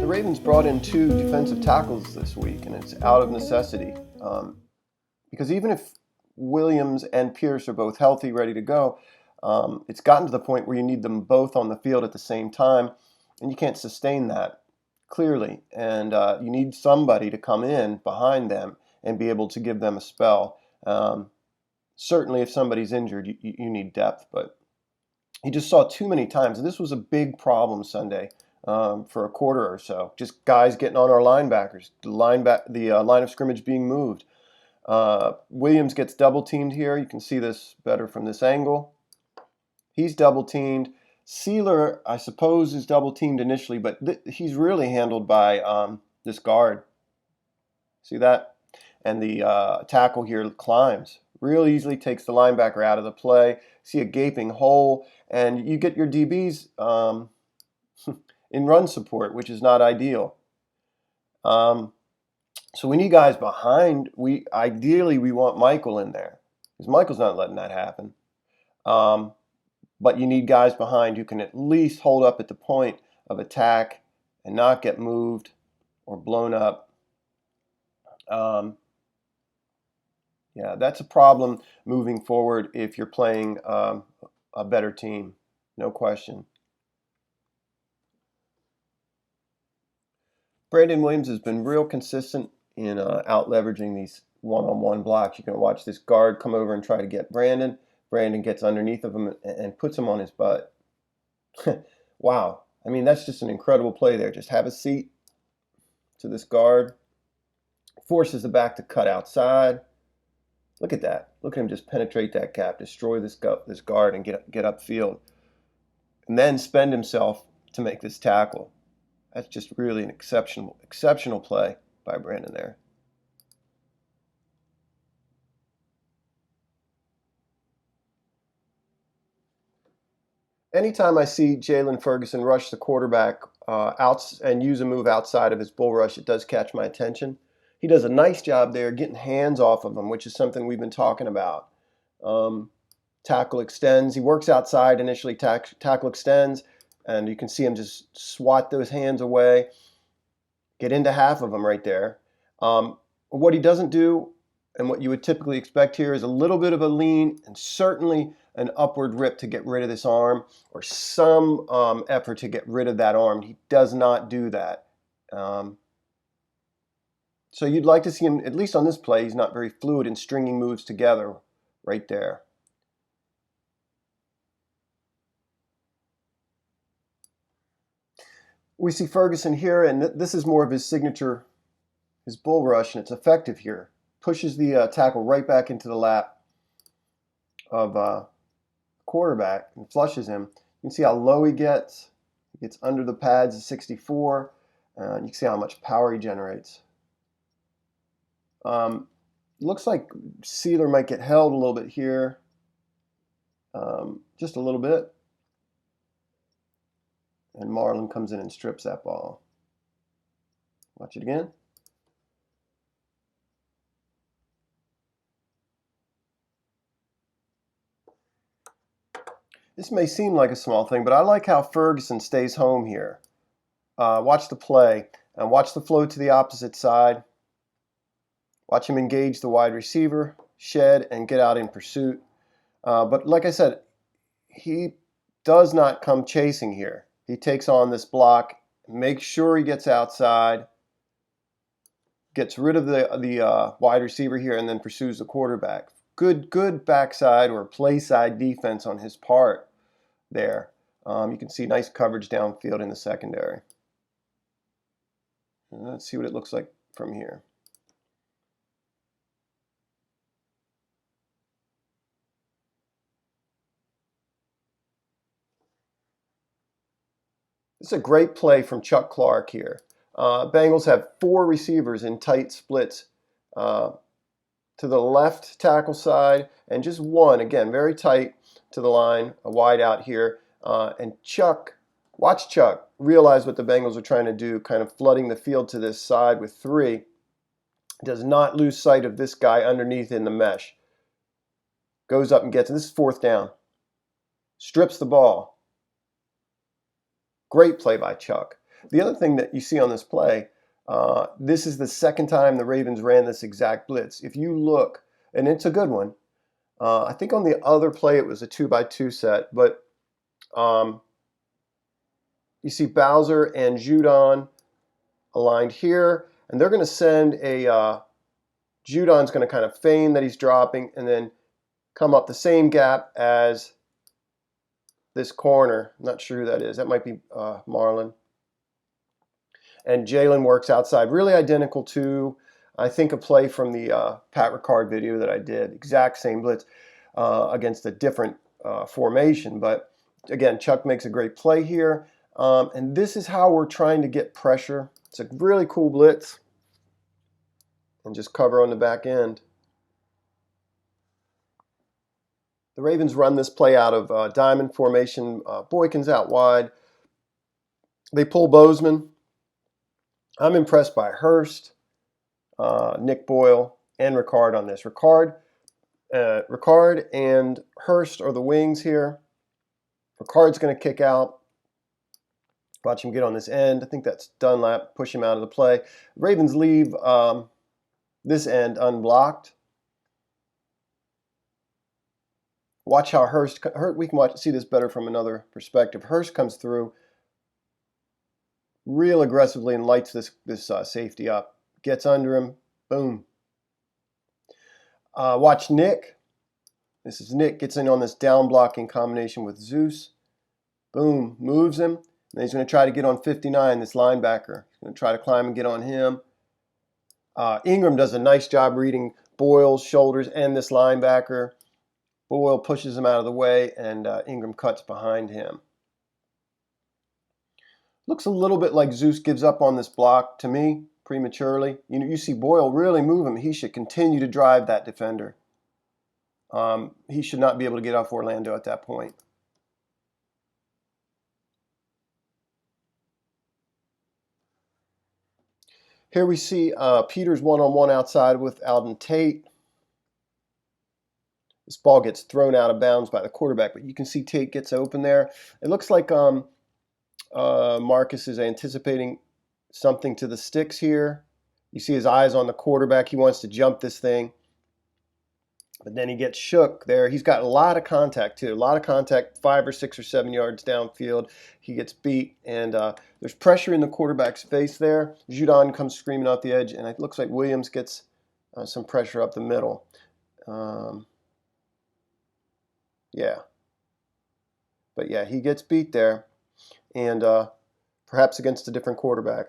Ravens brought in 2 defensive tackles this week, and it's out of necessity. Because even if Williams and Pierce are both healthy, ready to go, it's gotten to the point where you need them both on the field at the same time, and you can't sustain that, clearly. And you need somebody to come in behind them and be able to give them a spell. Certainly, if somebody's injured, you need depth, but you just saw too many times, and this was a big problem Sunday. For a quarter or so, just guys getting on our linebackers, the line of scrimmage being moved. Williams gets double teamed here. You can see this better from this angle. He's double teamed. Sealer, I suppose, is double teamed initially, but he's really handled by this guard. See that? And the tackle here climbs. Real easily takes the linebacker out of the play. See a gaping hole, and you get your DBs in run support, which is not ideal. So we need guys behind. Ideally we want Michael in there, because Michael's not letting that happen. But you need guys behind who can at least hold up at the point of attack and not get moved or blown up. Yeah, that's a problem moving forward if you're playing a better team, no question. Brandon Williams has been real consistent in out-leveraging these one-on-one blocks. You can watch this guard come over and try to get Brandon. Brandon gets underneath of him and puts him on his butt. Wow. I mean, that's just an incredible play there. Just have a seat to this guard. Forces the back to cut outside. Look at that. Look at him just penetrate that gap, destroy this guard, and get upfield. And then spend himself to make this tackle. That's just really an exceptional play by Brandon there. Anytime I see Jalen Ferguson rush the quarterback out and use a move outside of his bull rush, it does catch my attention. He does a nice job there getting hands off of him, which is something we've been talking about. Tackle extends. He works outside initially, tackle extends. And you can see him just swat those hands away, get into half of them right there. What he doesn't do, and what you would typically expect here, is a little bit of a lean and certainly an upward rip to get rid of this arm, or some effort to get rid of that arm. He does not do that. So you'd like to see him, at least on this play, he's not very fluid in stringing moves together right there. We see Ferguson here, and this is more of his signature, his bull rush, and it's effective here. Pushes the tackle right back into the lap of quarterback and flushes him. You can see how low he gets. He gets under the pads of 64, and you can see how much power he generates. Looks like Sealer might get held a little bit here, just a little bit. And Marlon comes in and strips that ball. Watch it again. This may seem like a small thing, but I like how Ferguson stays home here. Watch the play and watch the flow to the opposite side. Watch him engage the wide receiver, shed, and get out in pursuit. But like I said, he does not come chasing here. He takes on this block, makes sure he gets outside, gets rid of the wide receiver here, and then pursues the quarterback. Good backside or play side defense on his part there. You can see nice coverage downfield in the secondary. And let's see what it looks like from here. This is a great play from Chuck Clark here. Bengals have 4 receivers in tight splits to the left tackle side, and just one, again, very tight to the line, a wide out here. And watch Chuck realize what the Bengals are trying to do, kind of flooding the field to this side with 3. Does not lose sight of this guy underneath in the mesh. Goes up and gets it. This is 4th down. Strips the ball. Great play by Chuck. The other thing that you see on this play, this is the second time the Ravens ran this exact blitz. If you look, and it's a good one, I think on the other play it was a 2-by-2 set, but you see Bowser and Judon aligned here, and they're going to send a Judon's going to kind of feign that he's dropping and then come up the same gap as this corner. I'm not sure who that is. That might be Marlon. And Jalen works outside. Really identical to, I think, a play from the Pat Ricard video that I did. Exact same blitz against a different formation. But again, Chuck makes a great play here. And this is how we're trying to get pressure. It's a really cool blitz. And just cover on the back end. The Ravens run this play out of diamond formation. Boykin's out wide. They pull Bozeman. I'm impressed by Hurst, Nick Boyle, and Ricard on this. Ricard and Hurst are the wings here. Ricard's going to kick out. Watch him get on this end. I think that's Dunlap. Push him out of the play. Ravens leave this end unblocked. Watch how Hurst we can see this better from another perspective. Hurst comes through real aggressively and lights this safety up. Gets under him. Boom. Watch Nick. This is Nick. Gets in on this down blocking combination with Zeus. Boom. Moves him. And he's going to try to get on 59, this linebacker. He's going to try to climb and get on him. Ingram does a nice job reading Boyle's shoulders and this linebacker. Boyle pushes him out of the way, and Ingram cuts behind him. Looks a little bit like Zeus gives up on this block to me prematurely. You see Boyle really move him. He should continue to drive that defender. He should not be able to get off Orlando at that point. Here we see Peters one-on-one outside with Alden Tate. This ball gets thrown out of bounds by the quarterback, but you can see Tate gets open there. It looks like Marcus is anticipating something to the sticks here. You see his eyes on the quarterback. He wants to jump this thing, but then he gets shook there. He's got a lot of contact too. A lot of contact, 5 or 6 or 7 yards downfield. He gets beat, and there's pressure in the quarterback's face there. Judon comes screaming off the edge, and it looks like Williams gets some pressure up the middle. Yeah. But yeah, he gets beat there, and perhaps against a different quarterback.